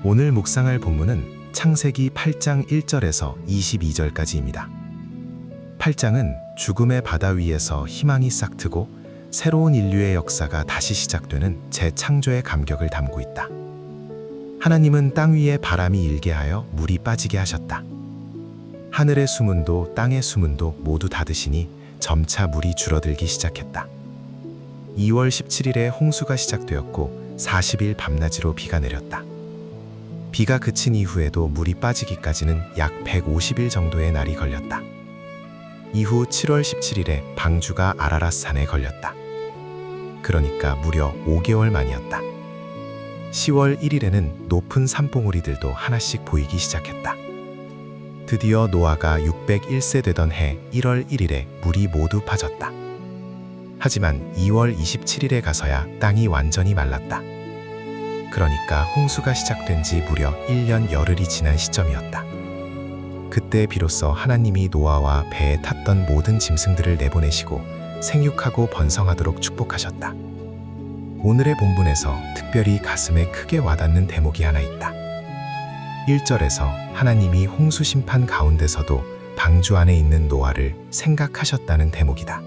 오늘 묵상할 본문은 창세기 8장 1절에서 22절까지입니다. 8장은 죽음의 바다 위에서 희망이 싹트고 새로운 인류의 역사가 다시 시작되는 재창조의 감격을 담고 있다. 하나님은 땅 위에 바람이 일게 하여 물이 빠지게 하셨다. 하늘의 수문도 땅의 수문도 모두 닫으시니 점차 물이 줄어들기 시작했다. 2월 17일에 홍수가 시작되었고 40일 밤낮으로 비가 내렸다. 비가 그친 이후에도 물이 빠지기까지는 약 150일 정도의 날이 걸렸다. 이후 7월 17일에 방주가 아라랏산에 걸렸다. 그러니까 무려 5개월 만이었다. 10월 1일에는 높은 산봉우리들도 하나씩 보이기 시작했다. 드디어 노아가 601세 되던 해 1월 1일에 물이 모두 빠졌다. 하지만 2월 27일에 가서야 땅이 완전히 말랐다. 그러니까 홍수가 시작된 지 무려 1년 열흘이 지난 시점이었다. 그때 비로소 하나님이 노아와 배에 탔던 모든 짐승들을 내보내시고 생육하고 번성하도록 축복하셨다. 오늘의 본문에서 특별히 가슴에 크게 와닿는 대목이 하나 있다. 1절에서 하나님이 홍수 심판 가운데서도 방주 안에 있는 노아를 생각하셨다는 대목이다.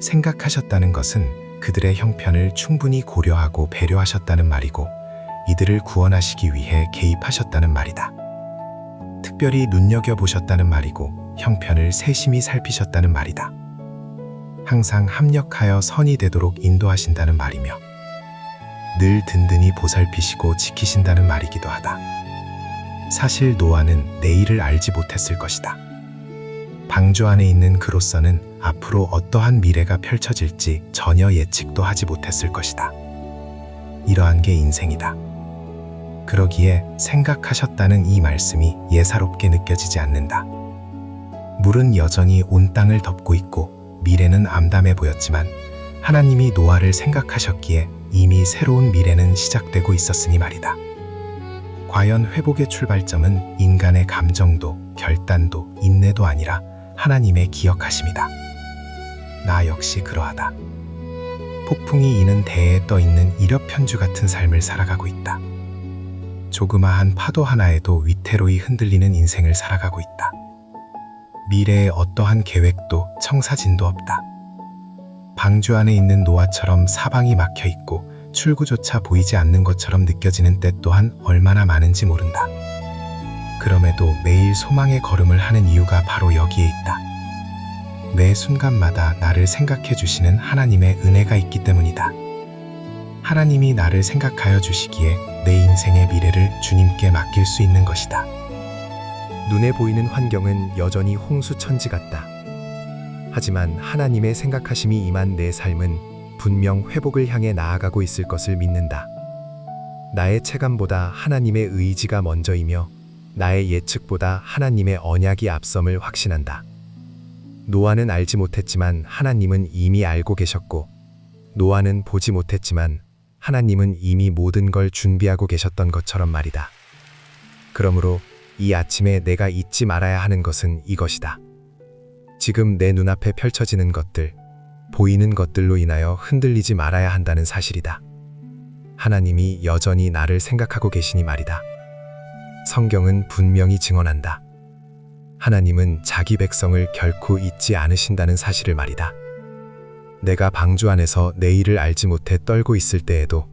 생각하셨다는 것은 그들의 형편을 충분히 고려하고 배려하셨다는 말이고 이들을 구원하시기 위해 개입하셨다는 말이다. 특별히 눈여겨보셨다는 말이고 형편을 세심히 살피셨다는 말이다. 항상 합력하여 선이 되도록 인도하신다는 말이며 늘 든든히 보살피시고 지키신다는 말이기도 하다. 사실 노아는 내일을 알지 못했을 것이다. 방주 안에 있는 그로서는 앞으로 어떠한 미래가 펼쳐질지 전혀 예측도 하지 못했을 것이다. 이러한 게 인생이다. 그러기에 생각하셨다는 이 말씀이 예사롭게 느껴지지 않는다. 물은 여전히 온 땅을 덮고 있고 미래는 암담해 보였지만 하나님이 노아를 생각하셨기에 이미 새로운 미래는 시작되고 있었으니 말이다. 과연 회복의 출발점은 인간의 감정도, 결단도, 인내도 아니라 하나님의 기억하심이다. 나 역시 그러하다. 폭풍이 이는 대에 떠있는 이력편주 같은 삶을 살아가고 있다. 조그마한 파도 하나에도 위태로이 흔들리는 인생을 살아가고 있다. 미래에 어떠한 계획도 청사진도 없다. 방주 안에 있는 노아처럼 사방이 막혀 있고 출구조차 보이지 않는 것처럼 느껴지는 때 또한 얼마나 많은지 모른다. 그럼에도 매일 소망의 걸음을 하는 이유가 바로 여기에 있다. 매 순간마다 나를 생각해 주시는 하나님의 은혜가 있기 때문이다. 하나님이 나를 생각하여 주시기에 내 인생의 미래를 주님께 맡길 수 있는 것이다. 눈에 보이는 환경은 여전히 홍수천지 같다. 하지만 하나님의 생각하심이 임한 내 삶은 분명 회복을 향해 나아가고 있을 것을 믿는다. 나의 체감보다 하나님의 의지가 먼저이며 나의 예측보다 하나님의 언약이 앞섬을 확신한다. 노아는 알지 못했지만 하나님은 이미 알고 계셨고 노아는 보지 못했지만 하나님은 이미 모든 걸 준비하고 계셨던 것처럼 말이다. 그러므로 이 아침에 내가 잊지 말아야 하는 것은 이것이다. 지금 내 눈앞에 펼쳐지는 것들, 보이는 것들로 인하여 흔들리지 말아야 한다는 사실이다. 하나님이 여전히 나를 생각하고 계시니 말이다. 성경은 분명히 증언한다. 하나님은 자기 백성을 결코 잊지 않으신다는 사실을 말이다. 내가 방주 안에서 내일을 알지 못해 떨고 있을 때에도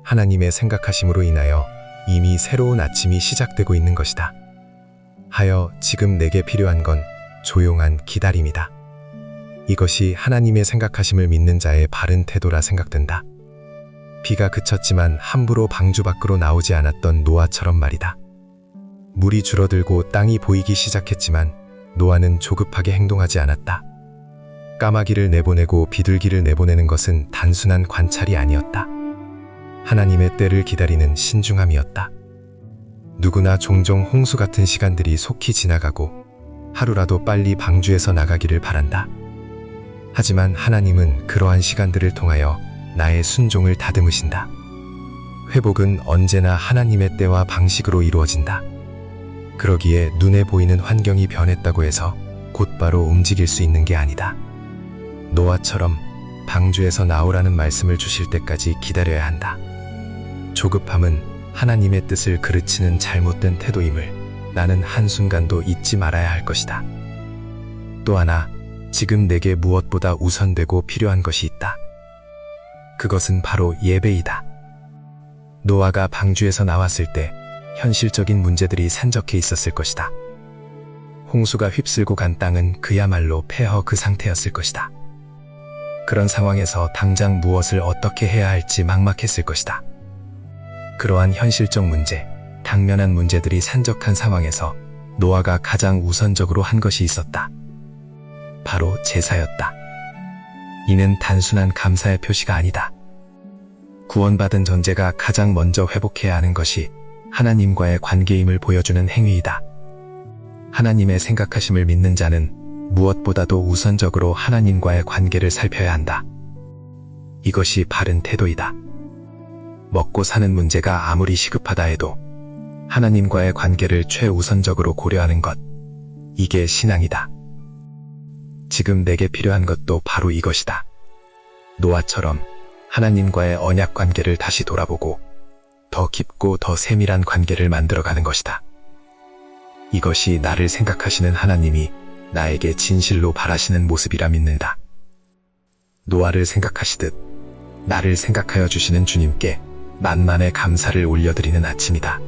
하나님의 생각하심으로 인하여 이미 새로운 아침이 시작되고 있는 것이다. 하여 지금 내게 필요한 건 조용한 기다림이다. 이것이 하나님의 생각하심을 믿는 자의 바른 태도라 생각된다. 비가 그쳤지만 함부로 방주 밖으로 나오지 않았던 노아처럼 말이다. 물이 줄어들고 땅이 보이기 시작했지만 노아는 조급하게 행동하지 않았다. 까마귀를 내보내고 비둘기를 내보내는 것은 단순한 관찰이 아니었다. 하나님의 때를 기다리는 신중함이었다. 누구나 종종 홍수 같은 시간들이 속히 지나가고 하루라도 빨리 방주에서 나가기를 바란다. 하지만 하나님은 그러한 시간들을 통하여 나의 순종을 다듬으신다. 회복은 언제나 하나님의 때와 방식으로 이루어진다. 그러기에 눈에 보이는 환경이 변했다고 해서 곧바로 움직일 수 있는 게 아니다. 노아처럼 방주에서 나오라는 말씀을 주실 때까지 기다려야 한다. 조급함은 하나님의 뜻을 그르치는 잘못된 태도임을 나는 한순간도 잊지 말아야 할 것이다. 또 하나, 지금 내게 무엇보다 우선되고 필요한 것이 있다. 그것은 바로 예배이다. 노아가 방주에서 나왔을 때 현실적인 문제들이 산적해 있었을 것이다. 홍수가 휩쓸고 간 땅은 그야말로 폐허 그 상태였을 것이다. 그런 상황에서 당장 무엇을 어떻게 해야 할지 막막했을 것이다. 그러한 현실적 문제, 당면한 문제들이 산적한 상황에서 노아가 가장 우선적으로 한 것이 있었다. 바로 제사였다. 이는 단순한 감사의 표시가 아니다. 구원받은 존재가 가장 먼저 회복해야 하는 것이 하나님과의 관계임을 보여주는 행위이다. 하나님의 생각하심을 믿는 자는 무엇보다도 우선적으로 하나님과의 관계를 살펴야 한다. 이것이 바른 태도이다. 먹고 사는 문제가 아무리 시급하다 해도 하나님과의 관계를 최우선적으로 고려하는 것, 이게 신앙이다. 지금 내게 필요한 것도 바로 이것이다. 노아처럼 하나님과의 언약 관계를 다시 돌아보고 더 깊고 더 세밀한 관계를 만들어가는 것이다. 이것이 나를 생각하시는 하나님이 나에게 진실로 바라시는 모습이라 믿는다. 노아를 생각하시듯 나를 생각하여 주시는 주님께 만만의 감사를 올려드리는 아침이다.